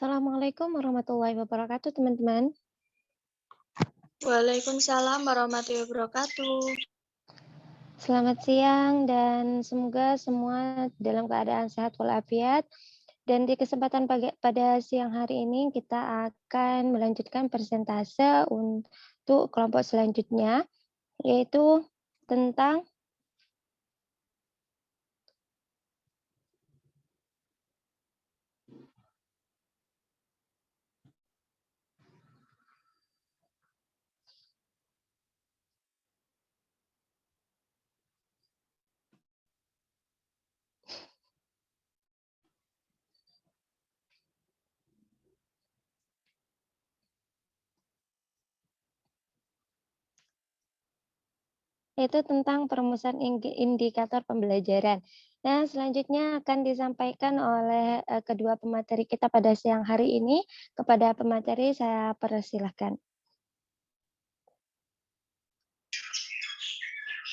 Assalamualaikum warahmatullahi wabarakatuh, teman-teman. Waalaikumsalam warahmatullahi wabarakatuh. Selamat siang dan semoga semua dalam keadaan sehat walafiat. Dan di kesempatan pada siang hari ini kita akan melanjutkan persentase untuk kelompok selanjutnya, yaitu tentang perumusan indikator pembelajaran. Nah, selanjutnya akan disampaikan oleh kedua pemateri kita pada siang hari ini. Kepada pemateri saya persilahkan.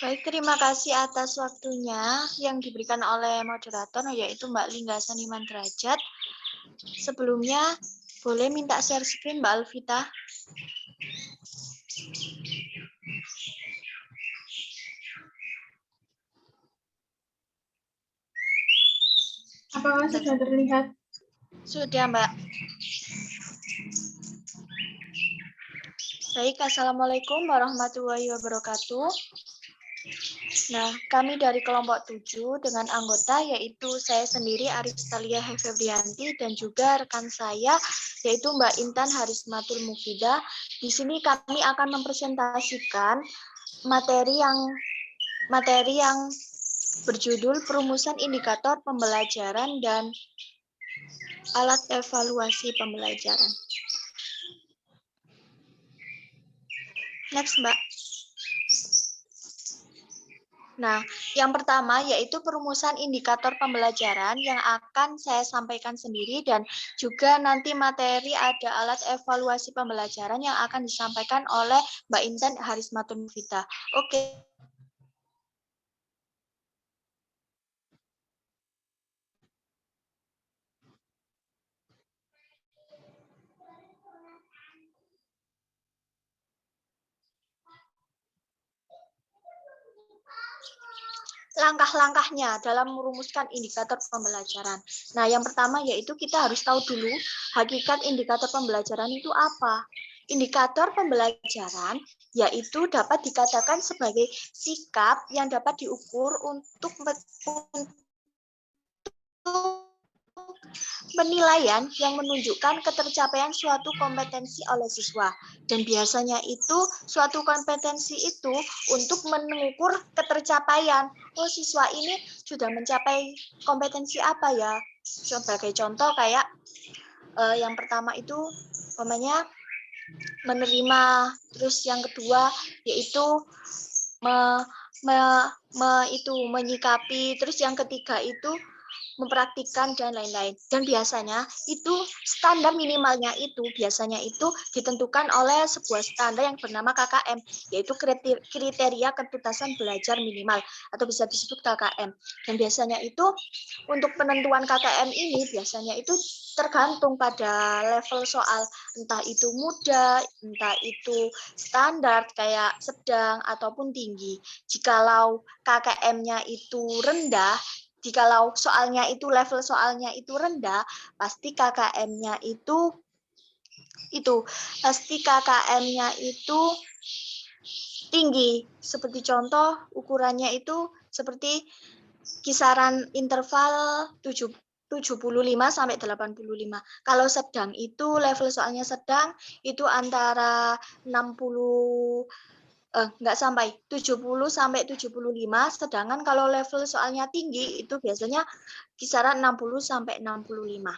Baik, terima kasih atas waktunya yang diberikan oleh moderator, yaitu Mbak Lingga Saniman Derajat. Sebelumnya, boleh minta share screen Mbak Alvita? Apakah sudah terlihat? Sudah, Mbak. Baik, Assalamualaikum warahmatullahi wabarakatuh. Nah, kami dari kelompok 7 dengan anggota yaitu saya sendiri Aristalia Hefebrianti dan juga rekan saya yaitu Mbak Intan Harismatul Mufida. Di sini kami akan mempresentasikan materi yang berjudul perumusan indikator pembelajaran dan alat evaluasi pembelajaran. Next, Mbak. Nah, yang pertama yaitu perumusan indikator pembelajaran yang akan saya sampaikan sendiri dan juga nanti materi ada alat evaluasi pembelajaran yang akan disampaikan oleh Mbak Intan Harismatul Mufida. Oke. Langkah-langkahnya dalam merumuskan indikator pembelajaran. Nah, yang pertama yaitu kita harus tahu dulu hakikat indikator pembelajaran itu apa. Indikator pembelajaran yaitu dapat dikatakan sebagai sikap yang dapat diukur untuk penilaian yang menunjukkan ketercapaian suatu kompetensi oleh siswa. Dan biasanya itu suatu kompetensi itu untuk mengukur ketercapaian. Oh, siswa ini sudah mencapai kompetensi apa ya? Sebagai contoh kayak yang pertama itu umpamanya menerima, terus yang kedua yaitu menyikapi, terus yang ketiga itu mempraktikkan dan lain-lain. Dan biasanya itu standar minimalnya itu biasanya itu ditentukan oleh sebuah standar yang bernama KKM, yaitu kriteria ketuntasan belajar minimal atau bisa disebut KKM. Dan biasanya itu untuk penentuan KKM ini biasanya itu tergantung pada level soal, entah itu mudah, entah itu standar kayak sedang ataupun tinggi. Jikalau KKM-nya itu rendah, jikalau soalnya itu level soalnya itu rendah, pasti KKM-nya itu tinggi. Seperti contoh ukurannya itu seperti kisaran interval 75 sampai 85. Kalau sedang itu level soalnya sedang itu antara 70 sampai 75, sedangkan kalau level soalnya tinggi itu biasanya kisaran 60 sampai 65.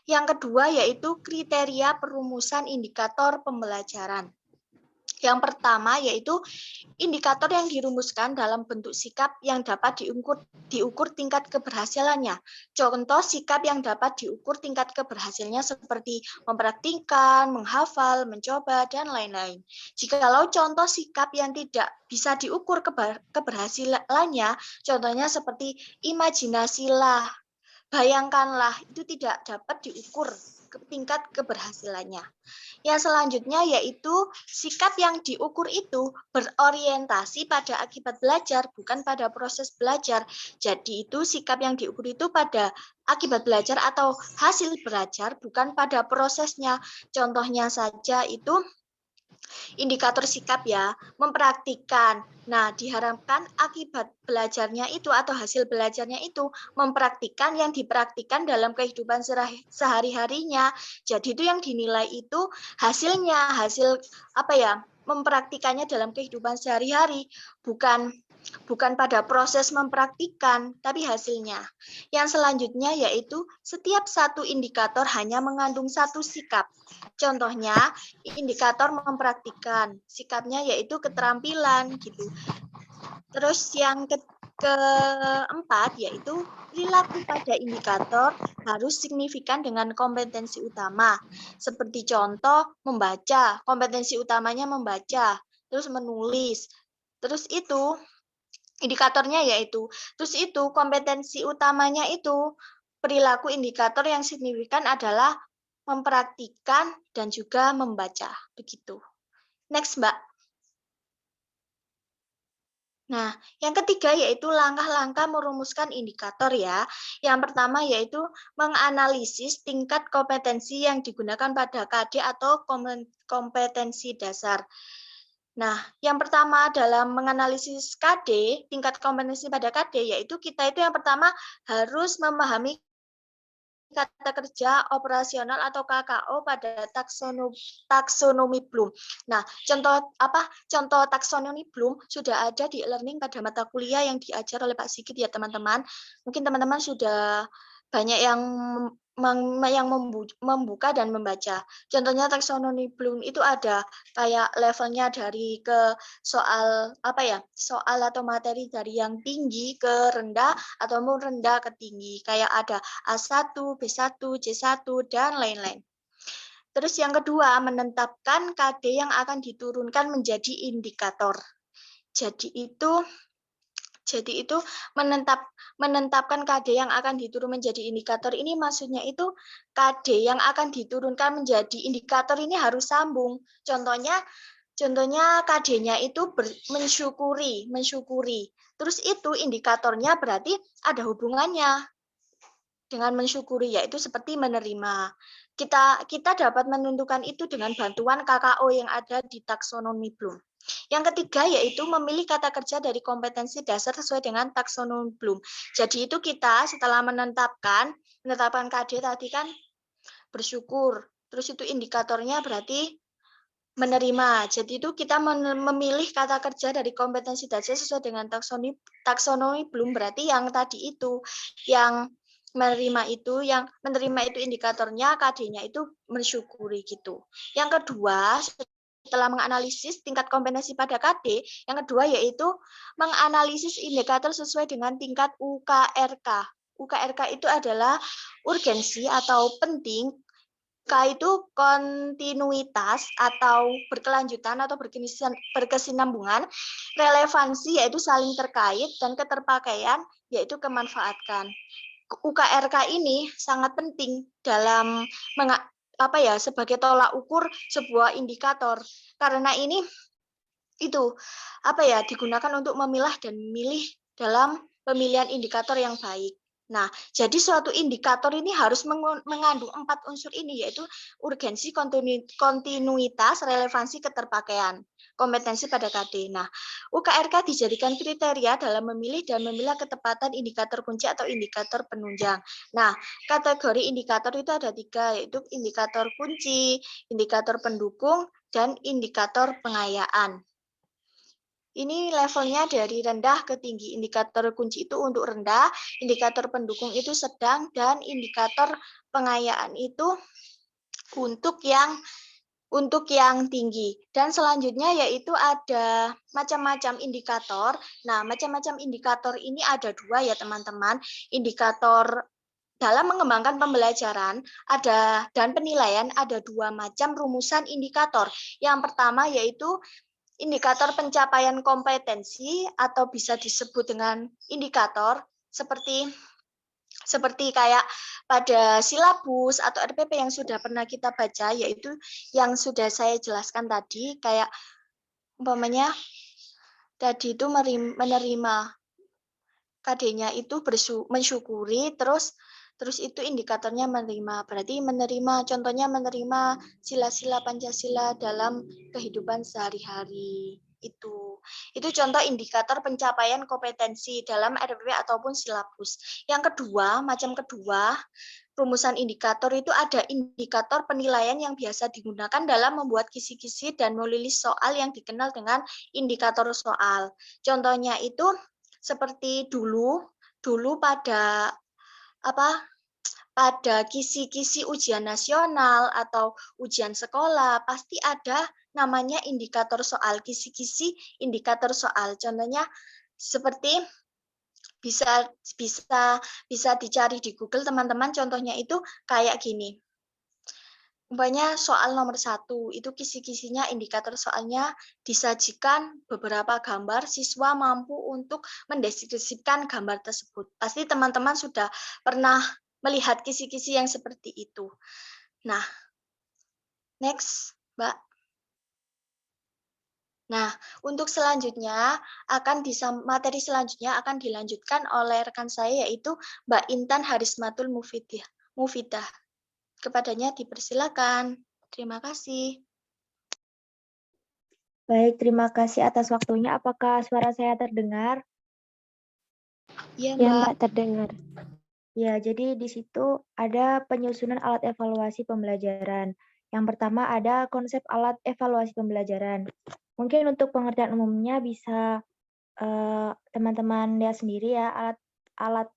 Yang kedua yaitu kriteria perumusan indikator pembelajaran. Yang pertama yaitu indikator yang dirumuskan dalam bentuk sikap yang dapat diukur tingkat keberhasilannya. Contoh sikap yang dapat diukur tingkat keberhasilannya seperti mempraktikkan, menghafal, mencoba, dan lain-lain. Jikalau contoh sikap yang tidak bisa diukur keberhasilannya, contohnya seperti imajinasilah, bayangkanlah itu tidak dapat diukur tingkat keberhasilannya. Yang selanjutnya yaitu sikap yang diukur itu berorientasi pada akibat belajar, bukan pada proses belajar. Jadi itu sikap yang diukur itu pada akibat belajar atau hasil belajar, bukan pada prosesnya. Contohnya saja itu indikator sikap ya, mempraktikkan. Nah, diharapkan akibat belajarnya itu atau hasil belajarnya itu mempraktikkan yang dipraktikkan dalam kehidupan sehari-harinya. Jadi itu yang dinilai itu hasilnya, hasil apa ya, mempraktikannya dalam kehidupan sehari-hari, bukan pada proses mempraktikkan, tapi hasilnya. Yang selanjutnya yaitu setiap satu indikator hanya mengandung satu sikap. Contohnya, indikator mempraktikkan, sikapnya yaitu keterampilan gitu. Terus yang keempat yaitu perilaku pada indikator harus signifikan dengan kompetensi utama. Seperti contoh membaca, kompetensi utamanya membaca, terus menulis. Terus itu indikatornya yaitu, terus itu kompetensi utamanya itu perilaku indikator yang signifikan adalah mempraktikkan dan juga membaca, begitu. Next, Mbak. Nah, yang ketiga yaitu langkah-langkah merumuskan indikator ya. Yang pertama yaitu menganalisis tingkat kompetensi yang digunakan pada KD atau kompetensi dasar. Nah, yang pertama dalam menganalisis KD, tingkat kompetensi pada KD, yaitu kita itu yang pertama harus memahami kata kerja operasional atau KKO pada taksonomi Bloom. Nah, contoh taksonomi Bloom sudah ada di e-learning pada mata kuliah yang diajar oleh Pak Sigit ya, teman-teman. Mungkin teman-teman sudah banyak yang membuka dan membaca. Contohnya taksonomi Bloom itu ada kayak levelnya dari ke soal soal atau materi dari yang tinggi ke rendah atau mau rendah ke tinggi. Kayak ada A1, B1, C1 dan lain-lain. Terus yang kedua, menetapkan KD yang akan diturunkan menjadi indikator. Jadi itu menetapkan KD yang akan diturun menjadi indikator ini maksudnya itu KD yang akan diturunkan menjadi indikator ini harus sambung. Contohnya KD-nya itu mensyukuri. Terus itu indikatornya berarti ada hubungannya dengan mensyukuri, yaitu seperti menerima. Kita dapat menentukan itu dengan bantuan KKO yang ada di taksonomi Bloom. Yang ketiga yaitu memilih kata kerja dari kompetensi dasar sesuai dengan taksonomi Bloom. Jadi itu kita setelah menetapkan KD tadi kan bersyukur. Terus itu indikatornya berarti menerima. Jadi itu kita memilih kata kerja dari kompetensi dasar sesuai dengan taksonomi Bloom, berarti yang tadi itu yang menerima itu indikatornya, KD-nya itu mensyukuri gitu. Yang kedua, setelah menganalisis tingkat kompetensi pada KD, yang kedua yaitu menganalisis indikator sesuai dengan tingkat UKRK. UKRK itu adalah urgensi atau penting, K itu kontinuitas atau berkelanjutan atau berkesinambungan, relevansi yaitu saling terkait, dan keterpakaian yaitu kemanfaatkan. UKRK ini sangat penting dalam sebagai tolak ukur sebuah indikator, karena ini digunakan untuk memilah dan memilih dalam pemilihan indikator yang baik. Nah, jadi suatu indikator ini harus mengandung 4 unsur ini, yaitu urgensi, kontinuitas, relevansi, keterpakaian, kompetensi pada KD. Nah, UKRK dijadikan kriteria dalam memilih dan memilah ketepatan indikator kunci atau indikator penunjang. Nah, kategori indikator itu ada 3, yaitu indikator kunci, indikator pendukung, dan indikator pengayaan. Ini levelnya dari rendah ke tinggi. Indikator kunci itu untuk rendah, indikator pendukung itu sedang, dan indikator pengayaan itu untuk yang tinggi. Dan selanjutnya yaitu ada macam-macam indikator. Nah, macam-macam indikator ini ada 2 ya teman-teman. Indikator dalam mengembangkan pembelajaran dan penilaian ada 2 macam rumusan indikator. Yang pertama yaitu indikator pencapaian kompetensi atau bisa disebut dengan indikator seperti Seperti kayak pada silabus atau RPP yang sudah pernah kita baca, yaitu yang sudah saya jelaskan tadi, kayak umpamanya tadi itu menerima KD-nya itu mensyukuri, terus itu indikatornya menerima. Berarti menerima, contohnya menerima sila-sila Pancasila dalam kehidupan sehari-hari. Itu contoh indikator pencapaian kompetensi dalam RPP ataupun silabus. Yang kedua, macam kedua, rumusan indikator itu ada indikator penilaian yang biasa digunakan dalam membuat kisi-kisi dan menulis soal yang dikenal dengan indikator soal. Contohnya itu seperti dulu pada kisi-kisi ujian nasional atau ujian sekolah pasti ada namanya indikator soal, kisi-kisi indikator soal. Contohnya seperti bisa dicari di Google teman-teman, contohnya itu kayak gini. Umpamanya soal nomor 1, itu kisi-kisinya indikator soalnya disajikan beberapa gambar, siswa mampu untuk mendeskripsikan gambar tersebut. Pasti teman-teman sudah pernah melihat kisi-kisi yang seperti itu. Nah, next, Mbak. Nah, untuk selanjutnya materi selanjutnya akan dilanjutkan oleh rekan saya, yaitu Mbak Intan Harismatul Mufidah. Kepadanya dipersilakan. Terima kasih. Baik, terima kasih atas waktunya. Apakah suara saya terdengar? Iya, Ya, Mbak. Mbak, terdengar. Ya, jadi di situ ada penyusunan alat evaluasi pembelajaran. Yang pertama ada konsep alat evaluasi pembelajaran. Mungkin untuk pengertian umumnya bisa teman-teman lihat sendiri ya, alat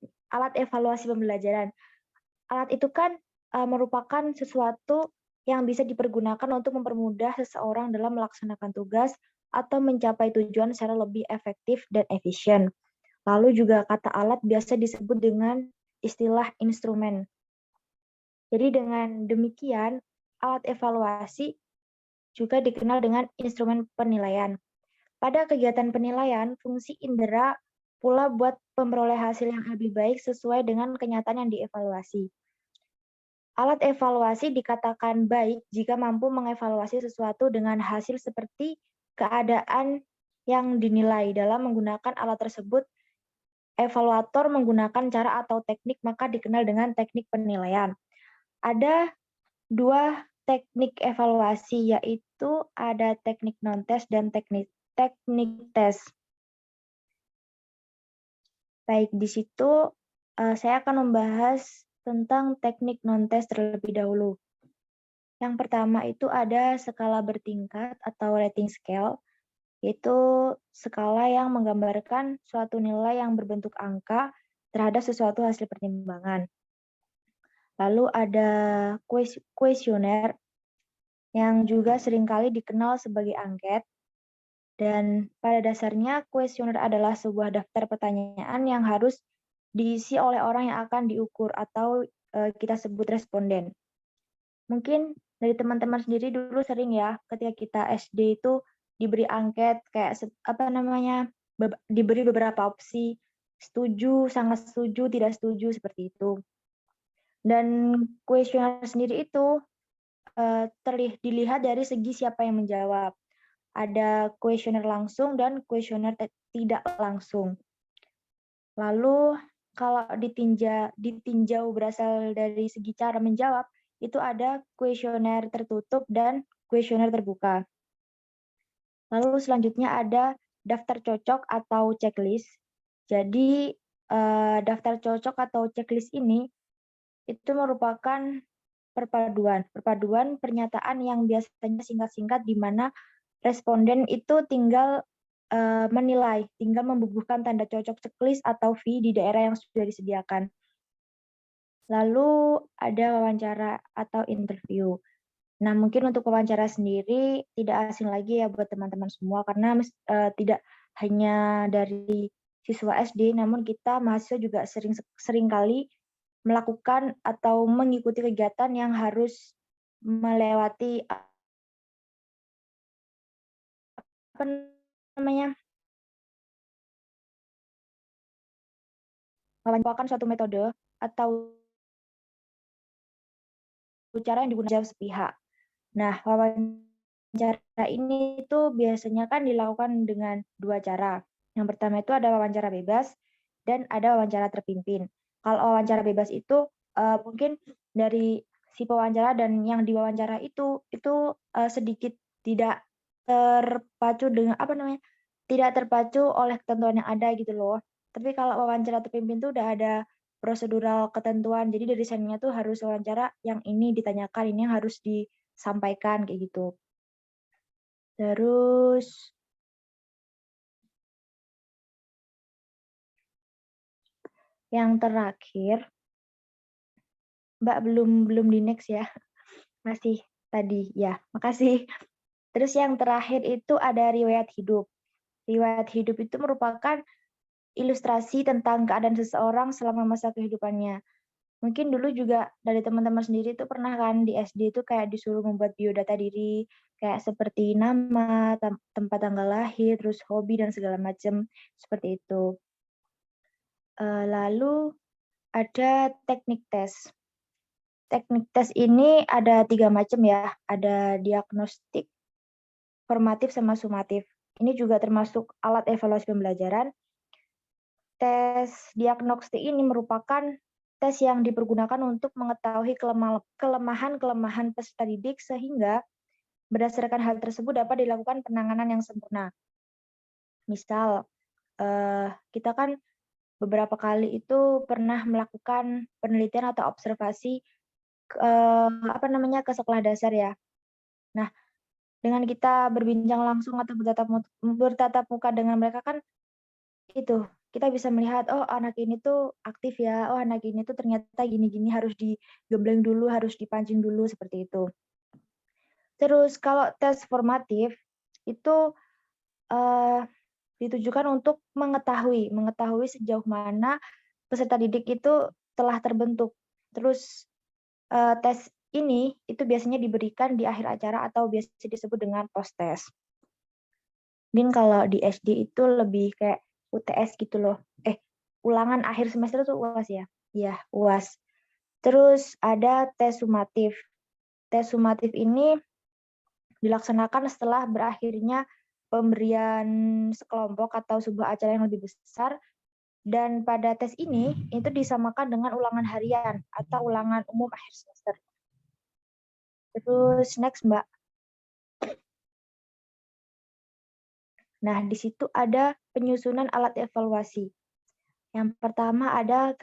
evaluasi pembelajaran. Alat itu kan merupakan sesuatu yang bisa dipergunakan untuk mempermudah seseorang dalam melaksanakan tugas atau mencapai tujuan secara lebih efektif dan efisien. Lalu juga kata alat biasa disebut dengan istilah instrumen. Jadi dengan demikian, alat evaluasi juga dikenal dengan instrumen penilaian. Pada kegiatan penilaian, fungsi indera pula buat memperoleh hasil yang lebih baik sesuai dengan kenyataan yang dievaluasi. Alat evaluasi dikatakan baik jika mampu mengevaluasi sesuatu dengan hasil seperti keadaan yang dinilai. Dalam menggunakan alat tersebut, evaluator menggunakan cara atau teknik maka dikenal dengan teknik penilaian. Ada dua teknik evaluasi, yaitu ada teknik non-tes dan teknik tes. Baik, di situ saya akan membahas tentang teknik non-tes terlebih dahulu. Yang pertama itu ada skala bertingkat atau rating scale, yaitu skala yang menggambarkan suatu nilai yang berbentuk angka terhadap sesuatu hasil pertimbangan. Lalu ada kuesioner yang juga seringkali dikenal sebagai angket. Dan pada dasarnya kuesioner adalah sebuah daftar pertanyaan yang harus diisi oleh orang yang akan diukur atau kita sebut responden. Mungkin dari teman-teman sendiri dulu sering ya ketika kita SD itu diberi angket kayak diberi beberapa opsi, setuju, sangat setuju, tidak setuju, seperti itu. Dan kuesioner sendiri itu dilihat dari segi siapa yang menjawab. Ada kuesioner langsung dan kuesioner tidak langsung. Lalu kalau ditinjau berasal dari segi cara menjawab, itu ada kuesioner tertutup dan kuesioner terbuka. Lalu selanjutnya ada daftar cocok atau checklist. Jadi daftar cocok atau checklist ini itu merupakan perpaduan pernyataan yang biasanya singkat-singkat di mana responden itu tinggal menilai, tinggal membubuhkan tanda cocok checklist atau V di daerah yang sudah disediakan. Lalu ada wawancara atau interview. Nah, mungkin untuk wawancara sendiri tidak asing lagi ya buat teman-teman semua, karena tidak hanya dari siswa SD, namun kita mahasiswa juga sering kali melakukan atau mengikuti kegiatan yang harus melewati merupakan suatu metode atau cara yang digunakan sepihak. Nah, wawancara ini itu biasanya kan dilakukan dengan dua cara. Yang pertama itu ada wawancara bebas dan ada wawancara terpimpin. Kalau wawancara bebas itu mungkin dari si pewawancara dan yang diwawancara itu sedikit tidak terpacu dengan tidak terpacu oleh ketentuan yang ada gitu loh. Tapi kalau wawancara terpimpin itu udah ada prosedural ketentuan. Jadi dari seninya tuh harus wawancara yang ini ditanyakan, ini yang harus disampaikan kayak gitu. Terus yang terakhir, Mbak belum di next ya. Masih tadi ya, makasih. Terus yang terakhir itu ada riwayat hidup. Riwayat hidup itu merupakan ilustrasi tentang keadaan seseorang selama masa kehidupannya. Mungkin dulu juga dari teman-teman sendiri itu pernah kan di SD itu kayak disuruh membuat biodata diri, kayak seperti nama, tempat tanggal lahir, terus hobi dan segala macam seperti itu. Lalu ada teknik tes. Teknik tes ini ada 3 macam ya, ada diagnostik, formatif, sama sumatif. Ini juga termasuk alat evaluasi pembelajaran. Tes diagnostik ini merupakan tes yang dipergunakan untuk mengetahui kelemahan-kelemahan peserta didik sehingga berdasarkan hal tersebut dapat dilakukan penanganan yang sempurna. Misal, kita kan beberapa kali itu pernah melakukan penelitian atau observasi ke sekolah dasar ya. Nah, dengan kita berbincang langsung atau bertatap muka dengan mereka kan itu kita bisa melihat, oh anak ini tuh aktif ya, oh anak ini tuh ternyata gini-gini, harus digembleng dulu, harus dipancing dulu, seperti itu. Terus kalau tes formatif itu ditujukan untuk mengetahui sejauh mana peserta didik itu telah terbentuk. Terus tes ini itu biasanya diberikan di akhir acara atau biasa disebut dengan post-tes. Mungkin kalau di SD itu lebih kayak UTS gitu loh. Ulangan akhir semester itu UAS ya? Iya, UAS. Terus ada tes sumatif. Tes sumatif ini dilaksanakan setelah berakhirnya pemberian sekelompok atau sebuah acara yang lebih besar. Dan pada tes ini, itu disamakan dengan ulangan harian atau ulangan umum akhir semester. Terus next, Mbak. Nah, di situ ada penyusunan alat evaluasi. Yang pertama ada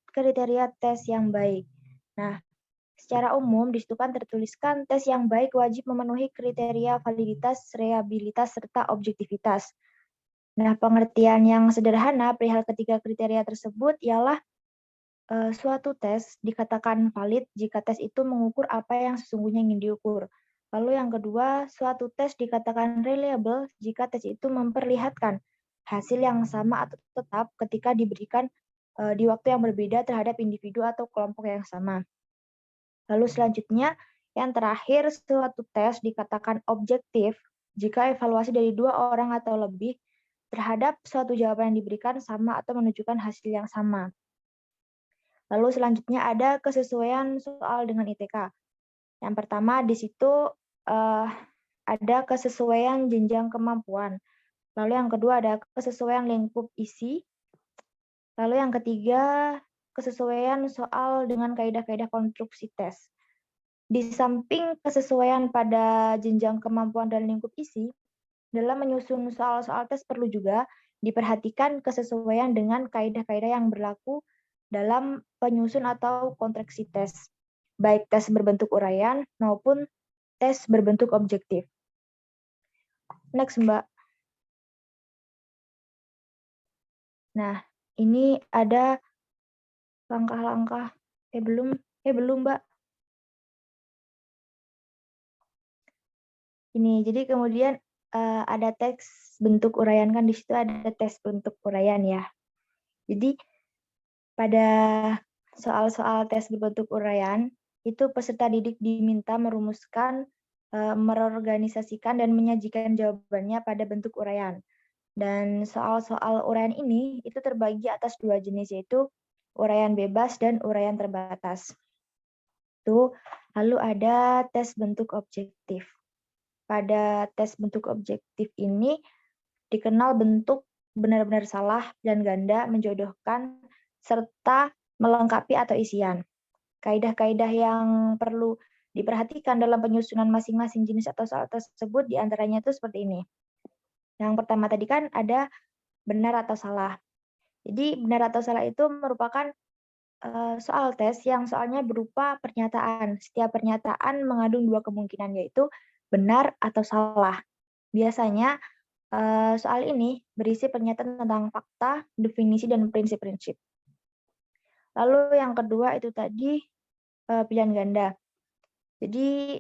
kriteria tes yang baik. Nah, secara umum di situ kan tertuliskan tes yang baik wajib memenuhi kriteria validitas, reliabilitas, serta objektivitas. Nah, pengertian yang sederhana perihal ketiga kriteria tersebut ialah suatu tes dikatakan valid jika tes itu mengukur apa yang sesungguhnya ingin diukur. Lalu yang kedua, suatu tes dikatakan reliable jika tes itu memperlihatkan hasil yang sama atau tetap ketika diberikan di waktu yang berbeda terhadap individu atau kelompok yang sama. Lalu selanjutnya, yang terakhir, suatu tes dikatakan objektif jika evaluasi dari 2 orang atau lebih terhadap suatu jawaban yang diberikan sama atau menunjukkan hasil yang sama. Lalu selanjutnya ada kesesuaian soal dengan ITK. Yang pertama di situ ada kesesuaian jenjang kemampuan. Lalu yang kedua ada kesesuaian lingkup isi. Lalu yang ketiga kesesuaian soal dengan kaidah-kaidah konstruksi tes. Di samping kesesuaian pada jenjang kemampuan dan lingkup isi, dalam menyusun soal-soal tes perlu juga diperhatikan kesesuaian dengan kaidah-kaidah yang berlaku dalam penyusun atau konstruksi tes, baik tes berbentuk uraian maupun tes berbentuk objektif. Next, Mbak. Nah, ini ada langkah-langkah. Belum, Mbak. Ini, jadi kemudian ada tes bentuk uraian, kan di situ ada tes bentuk uraian ya. Jadi pada soal-soal tes berbentuk uraian, itu peserta didik diminta merumuskan, merorganisasikan, dan menyajikan jawabannya pada bentuk uraian. Dan soal-soal uraian ini itu terbagi atas 2 jenis, yaitu uraian bebas, dan uraian terbatas. Lalu ada tes bentuk objektif. Pada tes bentuk objektif ini dikenal bentuk benar-benar salah dan ganda, menjodohkan, serta melengkapi atau isian. Kaidah-kaidah yang perlu diperhatikan dalam penyusunan masing-masing jenis atau soal tersebut diantaranya itu seperti ini. Yang pertama tadi kan ada benar atau salah. Jadi benar atau salah itu merupakan soal tes yang soalnya berupa pernyataan. Setiap pernyataan mengandung dua kemungkinan, yaitu benar atau salah. Biasanya soal ini berisi pernyataan tentang fakta, definisi, dan prinsip-prinsip. Lalu yang kedua itu tadi pilihan ganda. Jadi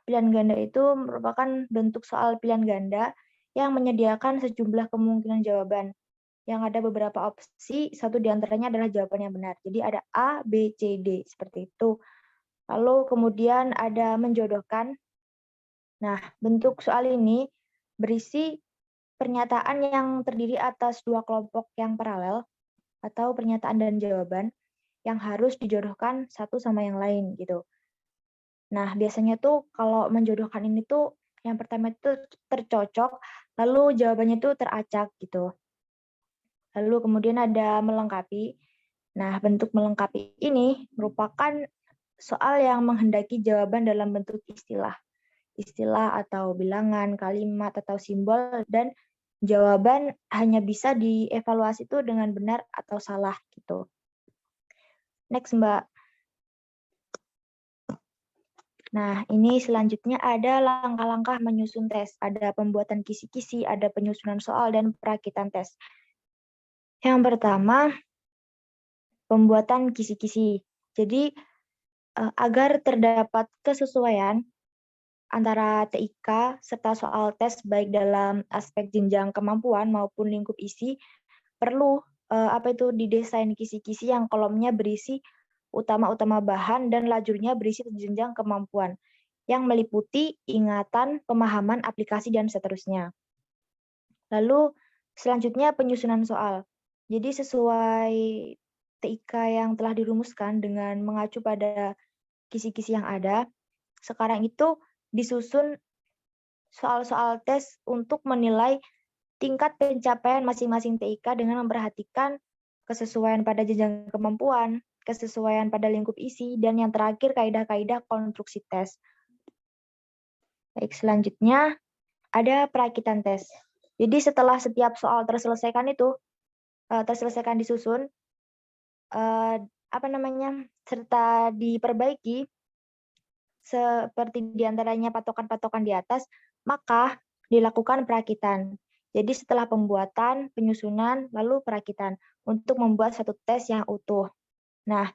pilihan ganda itu merupakan bentuk soal pilihan ganda yang menyediakan sejumlah kemungkinan jawaban. Yang ada beberapa opsi, satu diantaranya adalah jawaban yang benar. Jadi ada A, B, C, D, seperti itu. Lalu kemudian ada menjodohkan. Nah, bentuk soal ini berisi pernyataan yang terdiri atas dua kelompok yang paralel, atau pernyataan dan jawaban, yang harus dijodohkan satu sama yang lain, gitu. Nah, biasanya tuh kalau menjodohkan ini tuh, yang pertama itu tercocok, lalu jawabannya tuh teracak, gitu. Lalu kemudian ada melengkapi. Nah, bentuk melengkapi ini merupakan soal yang menghendaki jawaban dalam bentuk istilah. Istilah atau bilangan, kalimat, atau simbol, dan jawaban hanya bisa dievaluasi itu dengan benar atau salah gitu. Next, Mbak. Nah, ini selanjutnya ada langkah-langkah menyusun tes. Ada pembuatan kisi-kisi, ada penyusunan soal, dan perakitan tes. Yang pertama, pembuatan kisi-kisi. Jadi, agar terdapat kesesuaian antara TIK serta soal tes baik dalam aspek jenjang kemampuan maupun lingkup isi, perlu didesain kisi-kisi yang kolomnya berisi utama-utama bahan dan lajurnya berisi jenjang kemampuan yang meliputi ingatan, pemahaman, aplikasi, dan seterusnya. Lalu selanjutnya penyusunan soal. Jadi sesuai TIK yang telah dirumuskan dengan mengacu pada kisi-kisi yang ada, sekarang itu disusun soal-soal tes untuk menilai tingkat pencapaian masing-masing TIK dengan memperhatikan kesesuaian pada jenjang kemampuan, kesesuaian pada lingkup isi, dan yang terakhir kaidah-kaidah konstruksi tes. Baik, selanjutnya ada perakitan tes. Jadi setelah setiap soal terselesaikan disusun, serta diperbaiki seperti diantaranya patokan-patokan di atas, maka dilakukan perakitan. Jadi setelah pembuatan, penyusunan, lalu perakitan untuk membuat satu tes yang utuh. Nah,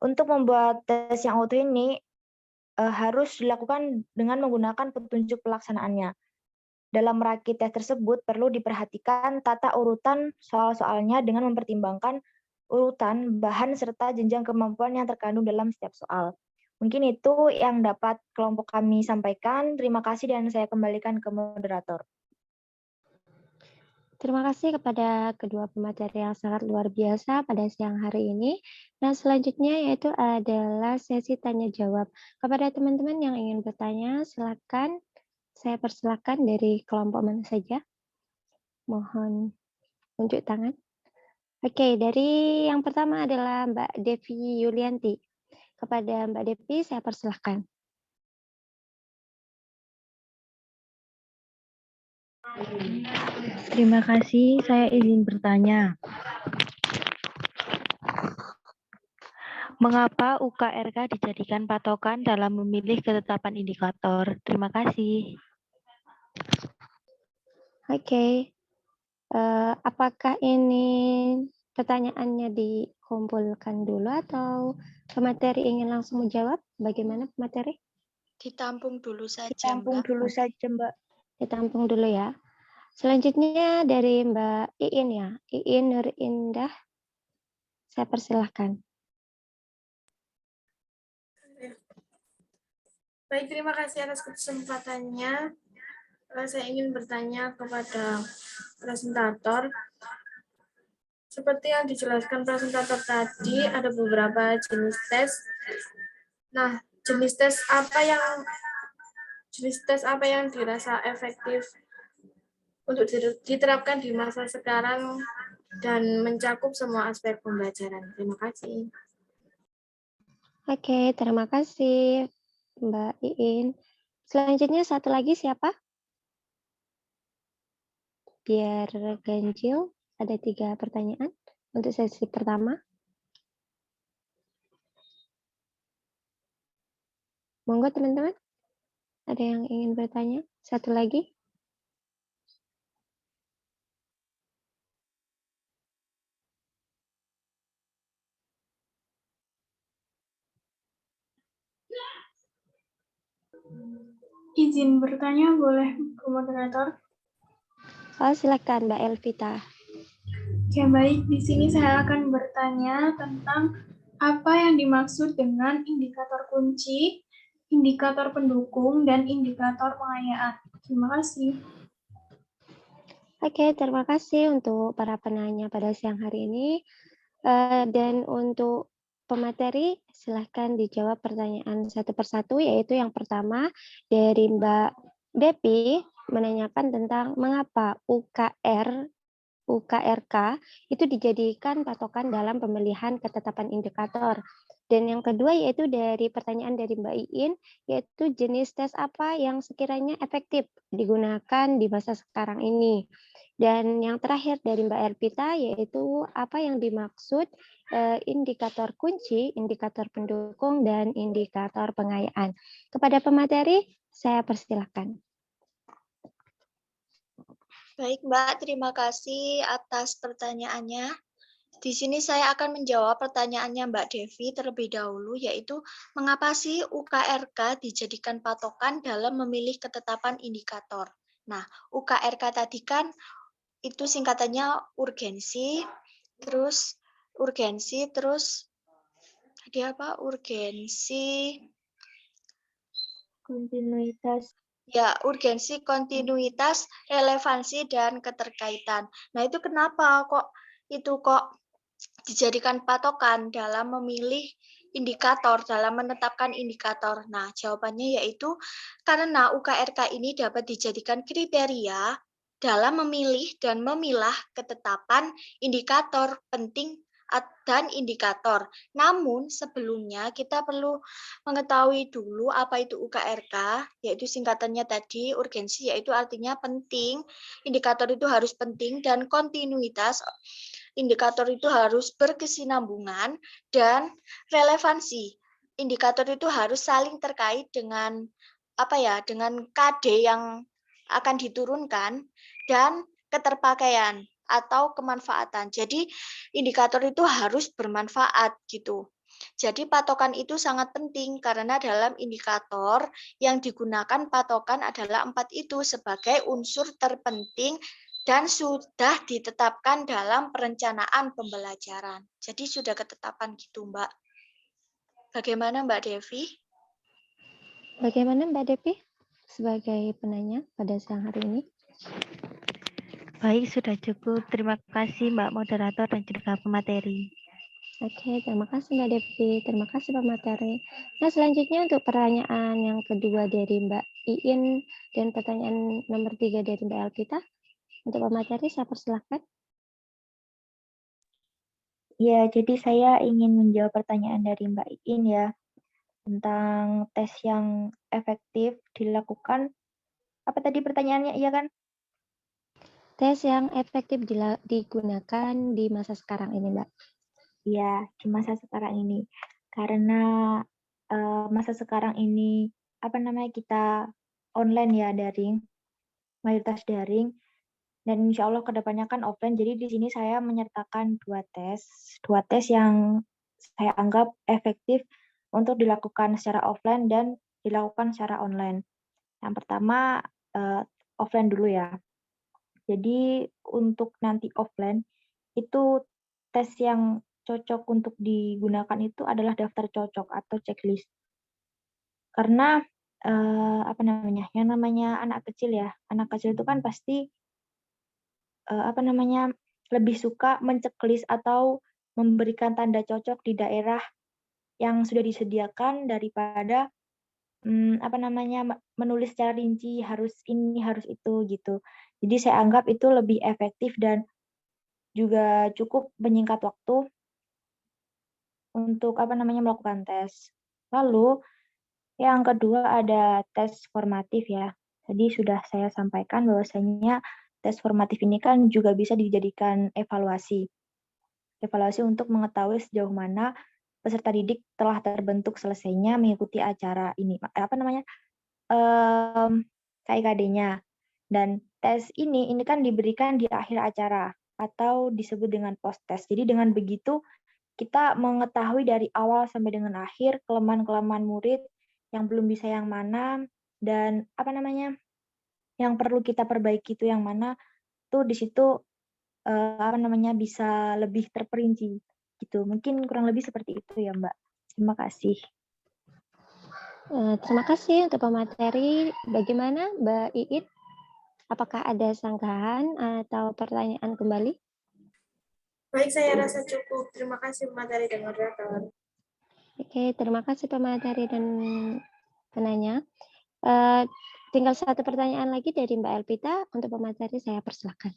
untuk membuat tes yang utuh ini harus dilakukan dengan menggunakan petunjuk pelaksanaannya. Dalam merakit tes tersebut perlu diperhatikan tata urutan soal-soalnya dengan mempertimbangkan urutan, bahan, serta jenjang kemampuan yang terkandung dalam setiap soal. Mungkin itu yang dapat kelompok kami sampaikan. Terima kasih dan saya kembalikan ke moderator. Terima kasih kepada kedua pemateri yang sangat luar biasa pada siang hari ini. Dan selanjutnya yaitu adalah sesi tanya jawab. Kepada teman-teman yang ingin bertanya, silakan. Saya persilakan dari kelompok mana saja. Mohon unjuk tangan. Oke, dari yang pertama adalah Mbak Devi Yulianti. Kepada Mbak Devi, saya persilahkan. Terima kasih, saya izin bertanya. Mengapa UKRK dijadikan patokan dalam memilih ketetapan indikator? Terima kasih. Oke. Apakah ini pertanyaannya dikumpulkan dulu atau pemateri ingin langsung menjawab? Bagaimana pemateri? Ditampung dulu saja, Ditampung Mbak. dulu saja, Mbak. Ditampung dulu ya. Selanjutnya dari Mbak Iin ya. Iin Nur Indah. Saya persilahkan. Baik, terima kasih atas kesempatannya. Saya ingin bertanya kepada presentator. seperti yang dijelaskan presentator tadi, ada beberapa jenis tes. Nah, jenis tes apa yang dirasa efektif untuk diterapkan di masa sekarang dan mencakup semua aspek pembelajaran? Terima kasih. Oke, terima kasih Mbak Iin. Selanjutnya satu lagi siapa? Biar ganjil, ada 3 pertanyaan untuk sesi pertama. Monggo teman-teman, ada yang ingin bertanya? Satu lagi. Izin bertanya boleh, Bu Moderator? Oh, silakan Mbak Elvita. Oke, baik. Di sini saya akan bertanya tentang apa yang dimaksud dengan indikator kunci, indikator pendukung, dan indikator pengayaan. Terima kasih. Oke, terima kasih untuk para penanya pada siang hari ini. Dan untuk pemateri, silahkan dijawab pertanyaan satu persatu, yaitu yang pertama dari Mbak Depi menanyakan tentang mengapa UKRK itu dijadikan patokan dalam pemilihan ketetapan indikator. Dan yang kedua yaitu dari pertanyaan dari Mbak Iin, yaitu jenis tes apa yang sekiranya efektif digunakan di masa sekarang ini. Dan yang terakhir dari Mbak Elvita yaitu apa yang dimaksud indikator kunci, indikator pendukung, dan indikator pengayaan. Kepada pemateri, saya persilahkan. Baik, Mbak, terima kasih atas pertanyaannya. Di sini saya akan menjawab pertanyaannya Mbak Devi terlebih dahulu, yaitu mengapa sih UKRK dijadikan patokan dalam memilih ketetapan indikator. Nah, UKRK tadi kan itu singkatannya urgensi, terus tadi apa? Urgensi, Kontinuitas. ya, urgensi, kontinuitas, relevansi, dan keterkaitan. Nah, itu kenapa kok dijadikan patokan dalam memilih indikator, dalam menetapkan indikator? Nah, jawabannya yaitu karena UKRK ini dapat dijadikan kriteria dalam memilih dan memilah ketetapan indikator penting dan indikator. Namun, sebelumnya kita perlu mengetahui dulu apa itu UKRK, yaitu singkatannya tadi, urgensi, yaitu artinya penting, indikator itu harus penting, dan kontinuitas, indikator itu harus berkesinambungan, dan relevansi, indikator itu harus saling terkait dengan dengan KD yang akan diturunkan, dan keterpakaian atau kemanfaatan. Jadi indikator itu harus bermanfaat gitu. Jadi patokan itu sangat penting karena dalam indikator yang digunakan patokan adalah 4 itu sebagai unsur terpenting dan sudah ditetapkan dalam perencanaan pembelajaran. Jadi sudah ketetapan gitu, Mbak. Bagaimana Mbak Devi? Bagaimana Mbak Devi sebagai penanya pada siang hari ini? Baik, sudah cukup. Terima kasih Mbak Moderator dan juga pemateri. Oke, terima kasih Mbak Devi. Terima kasih Pak Materi. Nah, selanjutnya untuk pertanyaan yang kedua dari Mbak Iin dan pertanyaan nomor 3 dari Mbak Elvita. Untuk Pak Materi, saya persilahkan. Ya, jadi saya ingin menjawab pertanyaan dari Mbak Iin ya, tentang tes yang efektif dilakukan. Apa tadi pertanyaannya, iya kan? Tes yang efektif digunakan di masa sekarang ini, Mbak. Ya, di masa sekarang ini. Karena masa sekarang ini, kita online ya, daring, mayoritas daring, dan insya Allah kedepannya kan offline. Jadi di sini saya menyertakan dua tes yang saya anggap efektif untuk dilakukan secara offline dan dilakukan secara online. Yang pertama offline dulu ya. Jadi untuk nanti offline itu tes yang cocok untuk digunakan itu adalah daftar cocok atau checklist. Karena yang namanya anak kecil ya, anak kecil itu kan pasti lebih suka menceklis atau memberikan tanda cocok di daerah yang sudah disediakan daripada menulis secara rinci harus ini, harus itu gitu. Jadi saya anggap itu lebih efektif dan juga cukup menyingkat waktu untuk melakukan tes. Lalu yang kedua ada tes formatif ya. Tadi sudah saya sampaikan bahwasanya tes formatif ini kan juga bisa dijadikan evaluasi. Evaluasi untuk mengetahui sejauh mana peserta didik telah terbentuk selesainya mengikuti acara ini, KIKD-nya. Dan tes ini kan diberikan di akhir acara atau disebut dengan post-test. Jadi dengan begitu kita mengetahui dari awal sampai dengan akhir kelemahan-kelemahan murid yang belum bisa yang mana dan yang perlu kita perbaiki itu yang mana tuh di situ bisa lebih terperinci gitu. Mungkin kurang lebih seperti itu ya, Mbak. Terima kasih. Terima kasih untuk pemateri. Bagaimana Mbak Iit? Apakah ada sanggahan atau pertanyaan kembali? Baik, saya rasa cukup. Terima kasih materi dan moderator. Oke, terima kasih pemateri dan penanya. Tinggal satu pertanyaan lagi dari Mbak Elvita. Untuk pemateri saya persilakan.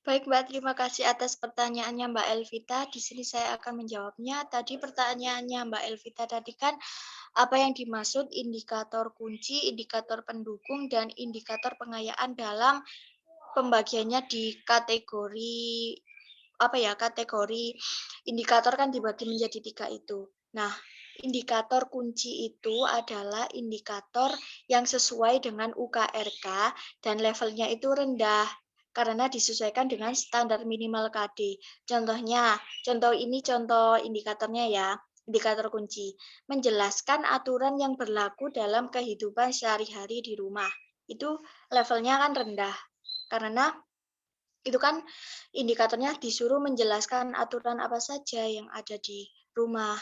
Baik Mbak, terima kasih atas pertanyaannya Mbak Elvita. Di sini saya akan menjawabnya. Tadi pertanyaannya Mbak Elvita tadi kan apa yang dimaksud indikator kunci, indikator pendukung, dan indikator pengayaan dalam pembagiannya di kategori kategori indikator kan dibagi menjadi 3 itu. Nah, indikator kunci itu adalah indikator yang sesuai dengan UKRK dan levelnya itu rendah karena disesuaikan dengan standar minimal KD. Contoh indikatornya ya, indikator kunci. Menjelaskan aturan yang berlaku dalam kehidupan sehari-hari di rumah. Itu levelnya kan rendah. Karena itu kan indikatornya disuruh menjelaskan aturan apa saja yang ada di rumah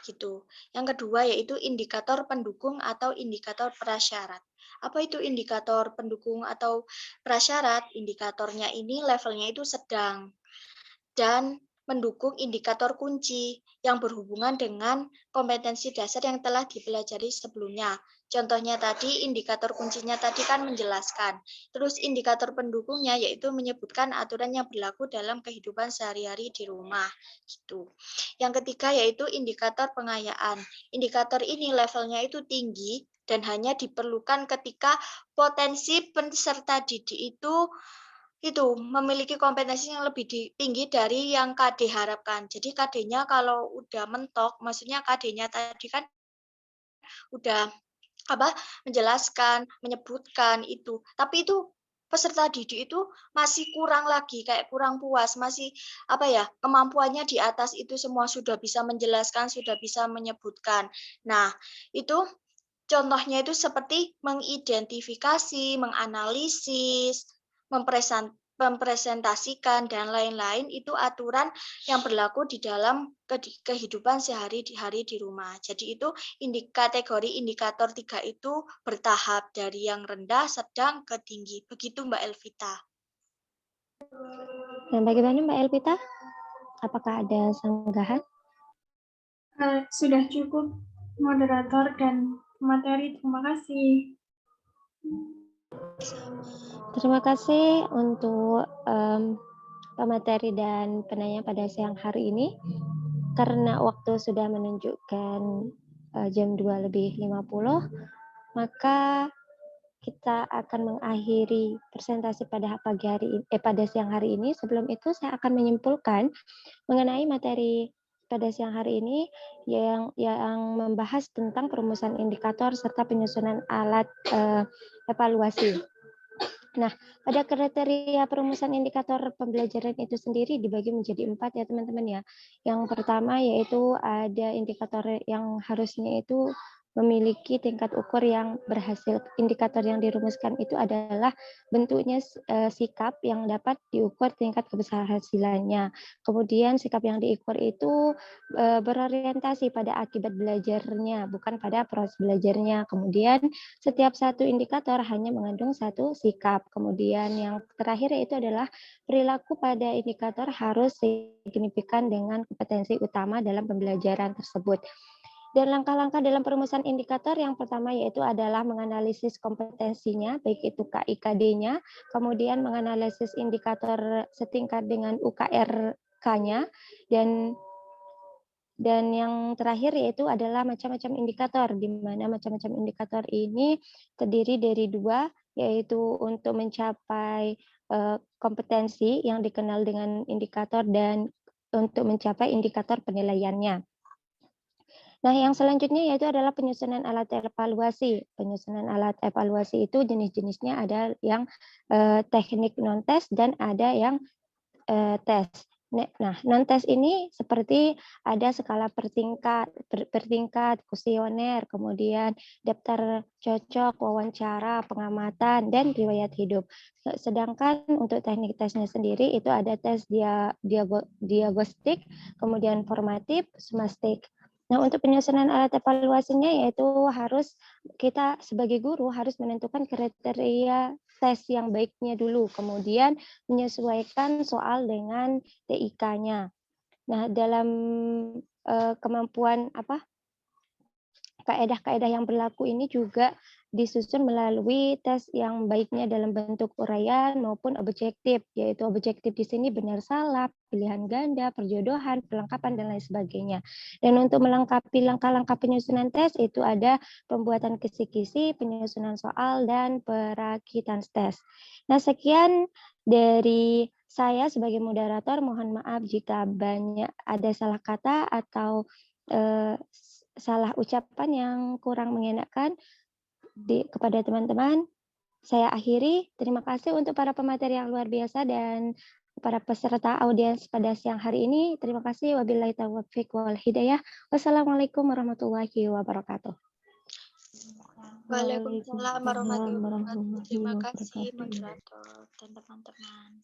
gitu. Yang kedua yaitu indikator pendukung atau indikator prasyarat. Apa itu indikator pendukung atau prasyarat? Indikatornya ini levelnya itu sedang dan mendukung indikator kunci yang berhubungan dengan kompetensi dasar yang telah dipelajari sebelumnya. Contohnya tadi, indikator kuncinya tadi kan menjelaskan. Terus indikator pendukungnya yaitu menyebutkan aturan yang berlaku dalam kehidupan sehari-hari di rumah. Gitu. Yang ketiga yaitu indikator pengayaan. Indikator ini levelnya itu tinggi dan hanya diperlukan ketika potensi peserta didik itu memiliki kompetensi yang lebih tinggi dari yang KD harapkan. Jadi KD-nya kalau udah mentok, maksudnya KD-nya tadi kan udah menjelaskan, menyebutkan itu. Tapi itu peserta didik itu masih kurang lagi, kayak kurang puas, masih kemampuannya di atas itu semua, sudah bisa menjelaskan, sudah bisa menyebutkan. Nah, itu contohnya itu seperti mengidentifikasi, menganalisis, mempresentasikan, dan lain-lain itu aturan yang berlaku di dalam kehidupan sehari-hari di rumah. Jadi itu kategori indikator 3 itu bertahap dari yang rendah, sedang, ke tinggi. Begitu Mbak Elvita. Dan bagaimana Mbak Elvita? Apakah ada sanggahan? Sudah cukup moderator dan materi. Terima kasih. Terima kasih untuk pemateri dan penanya pada siang hari ini. Karena waktu sudah menunjukkan jam 2:50, maka kita akan mengakhiri presentasi pada siang hari ini. Sebelum itu saya akan menyimpulkan mengenai materi pada siang hari ini yang membahas tentang perumusan indikator serta penyusunan alat evaluasi. Nah, pada kriteria perumusan indikator pembelajaran itu sendiri dibagi menjadi 4 ya teman-teman ya. Yang pertama yaitu ada indikator yang harusnya itu memiliki tingkat ukur yang berhasil. Indikator yang dirumuskan itu adalah bentuknya sikap yang dapat diukur tingkat keberhasilannya. Kemudian sikap yang diukur itu berorientasi pada akibat belajarnya, bukan pada proses belajarnya. Kemudian setiap satu indikator hanya mengandung satu sikap. Kemudian yang terakhir yaitu adalah perilaku pada indikator harus signifikan dengan kompetensi utama dalam pembelajaran tersebut. Dan langkah-langkah dalam perumusan indikator yang pertama yaitu adalah menganalisis kompetensinya, baik itu KIKD-nya, kemudian menganalisis indikator setingkat dengan UKRK-nya, dan yang terakhir yaitu adalah macam-macam indikator, di mana macam-macam indikator ini terdiri dari dua, yaitu untuk mencapai kompetensi yang dikenal dengan indikator dan untuk mencapai indikator penilaiannya. Nah, yang selanjutnya yaitu adalah penyusunan alat evaluasi. Penyusunan alat evaluasi itu jenis-jenisnya ada yang teknik non-tes dan ada yang tes. Nah, non-tes ini seperti ada skala bertingkat, kuesioner, kemudian daftar cocok, wawancara, pengamatan, dan riwayat hidup. Sedangkan untuk teknik tesnya sendiri itu ada tes diagnostik, kemudian formatif, sumastik. Nah, untuk penyusunan alat evaluasinya yaitu harus kita sebagai guru harus menentukan kriteria tes yang baiknya dulu, kemudian menyesuaikan soal dengan TIK-nya. Nah, dalam kemampuan kaedah-kaedah yang berlaku ini juga disusun melalui tes yang baiknya dalam bentuk uraian maupun objektif, yaitu objektif di sini benar salah, pilihan ganda, perjodohan, pelengkapan, dan lain sebagainya. Dan untuk melengkapi langkah-langkah penyusunan tes itu ada pembuatan kisi-kisi, penyusunan soal, dan perakitan tes. Nah, sekian dari saya sebagai moderator. Mohon maaf jika banyak ada salah kata atau salah ucapan yang kurang mengenakan kepada teman-teman. Saya akhiri. Terima kasih untuk para pemateri yang luar biasa dan para peserta audiens pada siang hari ini. Terima kasih. Wabillahi taufiq wal hidayah. Wassalamualaikum warahmatullahi wabarakatuh. Waalaikumsalam warahmatullahi wabarakatuh. Terima kasih moderator dan teman-teman.